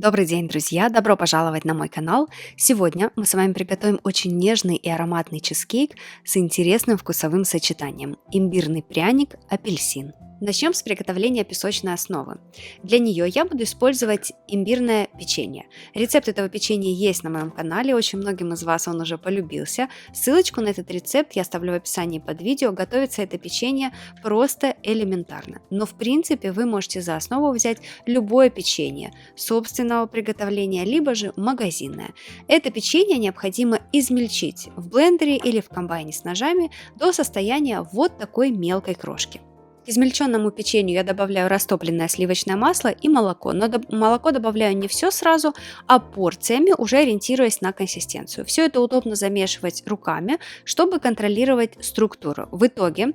Добрый день, друзья! Добро пожаловать на мой канал! Сегодня мы с вами приготовим очень нежный и ароматный чизкейк с интересным вкусовым сочетанием – имбирный пряник, апельсин. Начнем с приготовления песочной основы. Для нее я буду использовать имбирное печенье. Рецепт этого печенья есть на моем канале, очень многим из вас он уже полюбился. Ссылочку на этот рецепт я оставлю в описании под видео. Готовится это печенье просто элементарно. Но в принципе вы можете за основу взять любое печенье собственного приготовления, либо же магазинное. Это печенье необходимо измельчить в блендере или в комбайне с ножами до состояния вот такой мелкой крошки. К измельченному печенью я добавляю растопленное сливочное масло и молоко, но молоко добавляю не все сразу, а порциями, уже ориентируясь на консистенцию. Все это удобно замешивать руками, чтобы контролировать структуру. В итоге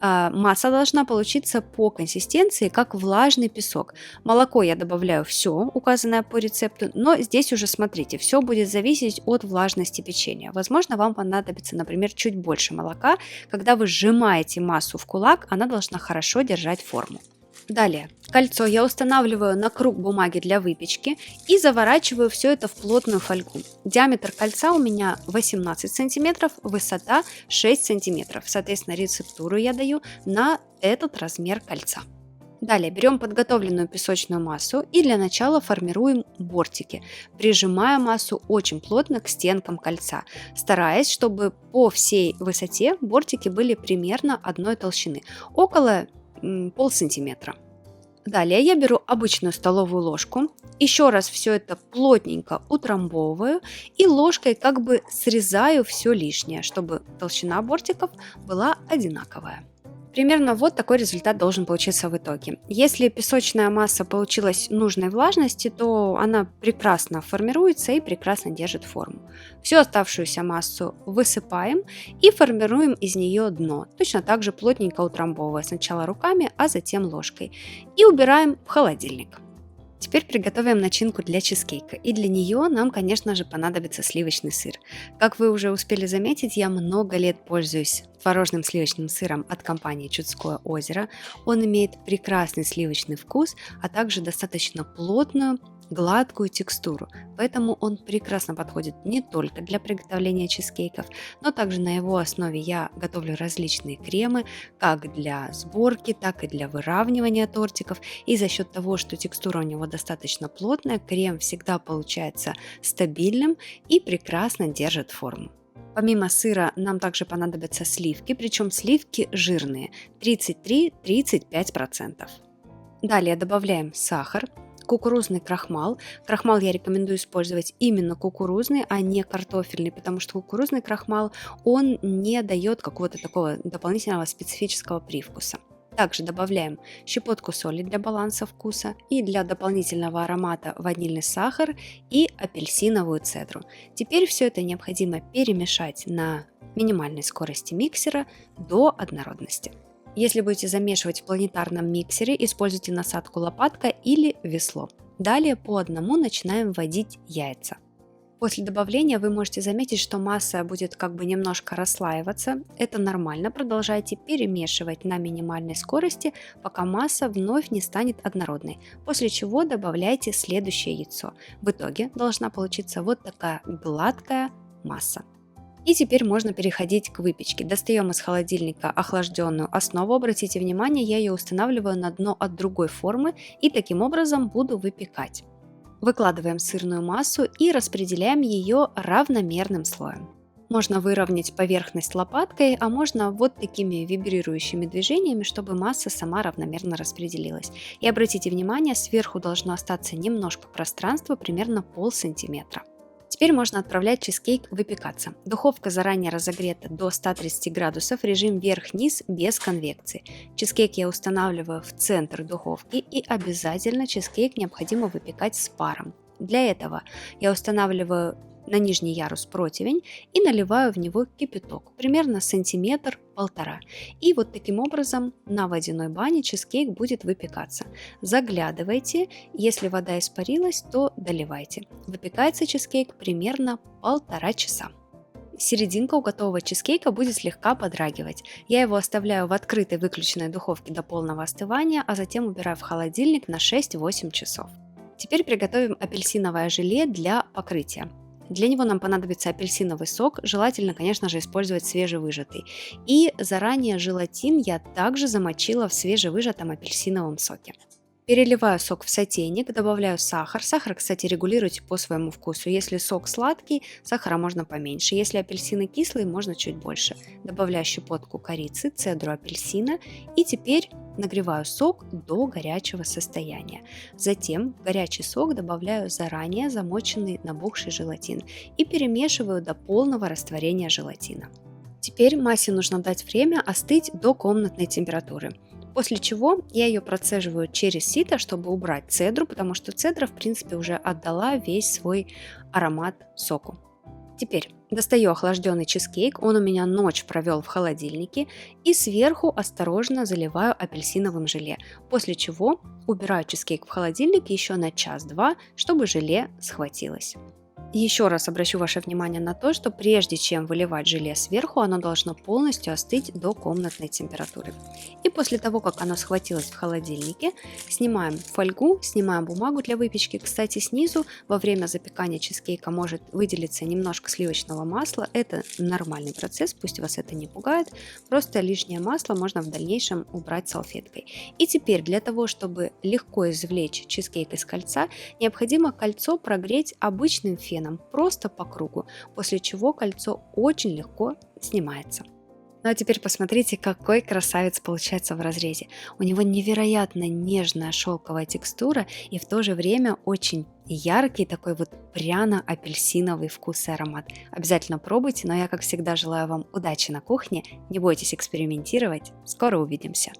масса должна получиться по консистенции, как влажный песок. Молоко я добавляю все, указанное по рецепту, но здесь уже смотрите, все будет зависеть от влажности печенья. Возможно, вам понадобится, например, чуть больше молока. Когда вы сжимаете массу в кулак, она должна хорошо держать форму. Далее, кольцо я устанавливаю на круг бумаги для выпечки и заворачиваю все это в плотную фольгу. Диаметр кольца у меня 18 см, высота 6 см. Соответственно, рецептуру я даю на этот размер кольца. Далее берем подготовленную песочную массу и для начала формируем бортики, прижимая массу очень плотно к стенкам кольца, стараясь, чтобы по всей высоте бортики были примерно одной толщины, около полсантиметра. Далее я беру обычную столовую ложку, еще раз все это плотненько утрамбовываю и ложкой как бы срезаю все лишнее, чтобы толщина бортиков была одинаковая. Примерно вот такой результат должен получиться в итоге. Если песочная масса получилась нужной влажности, то она прекрасно формируется и прекрасно держит форму. Всю оставшуюся массу высыпаем и формируем из нее дно, точно так же плотненько утрамбовывая сначала руками, а затем ложкой. И убираем в холодильник. Теперь приготовим начинку для чизкейка, и для нее нам, конечно же, понадобится сливочный сыр. Как вы уже успели заметить, я много лет пользуюсь творожным сливочным сыром от компании Чудское озеро. Он имеет прекрасный сливочный вкус, а также достаточно плотную, гладкую текстуру, поэтому он прекрасно подходит не только для приготовления чизкейков, но также на его основе я готовлю различные кремы, как для сборки, так и для выравнивания тортиков, и за счет того, что текстура у него достаточно плотная, крем всегда получается стабильным и прекрасно держит форму. Помимо сыра нам также понадобятся сливки, причем сливки жирные, 33-35%. Далее добавляем сахар, кукурузный крахмал. Крахмал я рекомендую использовать именно кукурузный, а не картофельный, потому что кукурузный крахмал, он не дает какого-то такого дополнительного специфического привкуса. Также добавляем щепотку соли для баланса вкуса и для дополнительного аромата ванильный сахар и апельсиновую цедру. Теперь все это необходимо перемешать на минимальной скорости миксера до однородности. Если будете замешивать в планетарном миксере, используйте насадку лопатка или весло. Далее по одному начинаем вводить яйца. После добавления вы можете заметить, что масса будет как бы немножко расслаиваться. Это нормально, продолжайте перемешивать на минимальной скорости, пока масса вновь не станет однородной, после чего добавляйте следующее яйцо. В итоге должна получиться вот такая гладкая масса. И теперь можно переходить к выпечке. Достаем из холодильника охлажденную основу. Обратите внимание, я ее устанавливаю на дно от другой формы и таким образом буду выпекать. Выкладываем сырную массу и распределяем ее равномерным слоем. Можно выровнять поверхность лопаткой, а можно вот такими вибрирующими движениями, чтобы масса сама равномерно распределилась. И обратите внимание, сверху должно остаться немножко пространства, примерно полсантиметра. Теперь можно отправлять чизкейк выпекаться. Духовка заранее разогрета до 130 градусов, режим вверх-вниз без конвекции. Чизкейк я устанавливаю в центр духовки, и обязательно чизкейк необходимо выпекать с паром. Для этого я устанавливаю на нижний ярус противень и наливаю в него кипяток, примерно сантиметр-полтора. И вот таким образом на водяной бане чизкейк будет выпекаться. Заглядывайте, если вода испарилась, то доливайте. Выпекается чизкейк примерно 1,5 часа. Серединка у готового чизкейка будет слегка подрагивать. Я его оставляю в открытой выключенной духовке до полного остывания, а затем убираю в холодильник на 6-8 часов. Теперь приготовим апельсиновое желе для покрытия. Для него нам понадобится апельсиновый сок, желательно, конечно же, использовать свежевыжатый. И заранее желатин я также замочила в свежевыжатом апельсиновом соке. Переливаю сок в сотейник, добавляю сахар. Сахар, кстати, регулируйте по своему вкусу. Если сок сладкий, сахара можно поменьше. Если апельсины кислые, можно чуть больше. Добавляю щепотку корицы, цедру апельсина и теперь нагреваю сок до горячего состояния. Затем в горячий сок добавляю заранее замоченный набухший желатин и перемешиваю до полного растворения желатина. Теперь массе нужно дать время остыть до комнатной температуры. После чего я ее процеживаю через сито, чтобы убрать цедру, потому что цедра, в принципе, уже отдала весь свой аромат соку. Теперь достаю охлажденный чизкейк, он у меня ночь провел в холодильнике, и сверху осторожно заливаю апельсиновым желе, после чего убираю чизкейк в холодильник еще на час-два, чтобы желе схватилось. Еще раз обращу ваше внимание на то, что прежде чем выливать желе сверху, оно должно полностью остыть до комнатной температуры. И после того, как оно схватилось в холодильнике, снимаем фольгу, снимаем бумагу для выпечки. Кстати, снизу во время запекания чизкейка может выделиться немножко сливочного масла. Это нормальный процесс, пусть вас это не пугает. Просто лишнее масло можно в дальнейшем убрать салфеткой. И теперь для того, чтобы легко извлечь чизкейк из кольца, необходимо кольцо прогреть обычным феном, просто по кругу, после чего кольцо очень легко снимается. Ну а теперь посмотрите, какой красавец получается в разрезе. У него невероятно нежная шелковая текстура и в то же время очень яркий такой вот пряно-апельсиновый вкус и аромат. Обязательно пробуйте, но я, как всегда, желаю вам удачи на кухне. Не бойтесь экспериментировать. Скоро увидимся.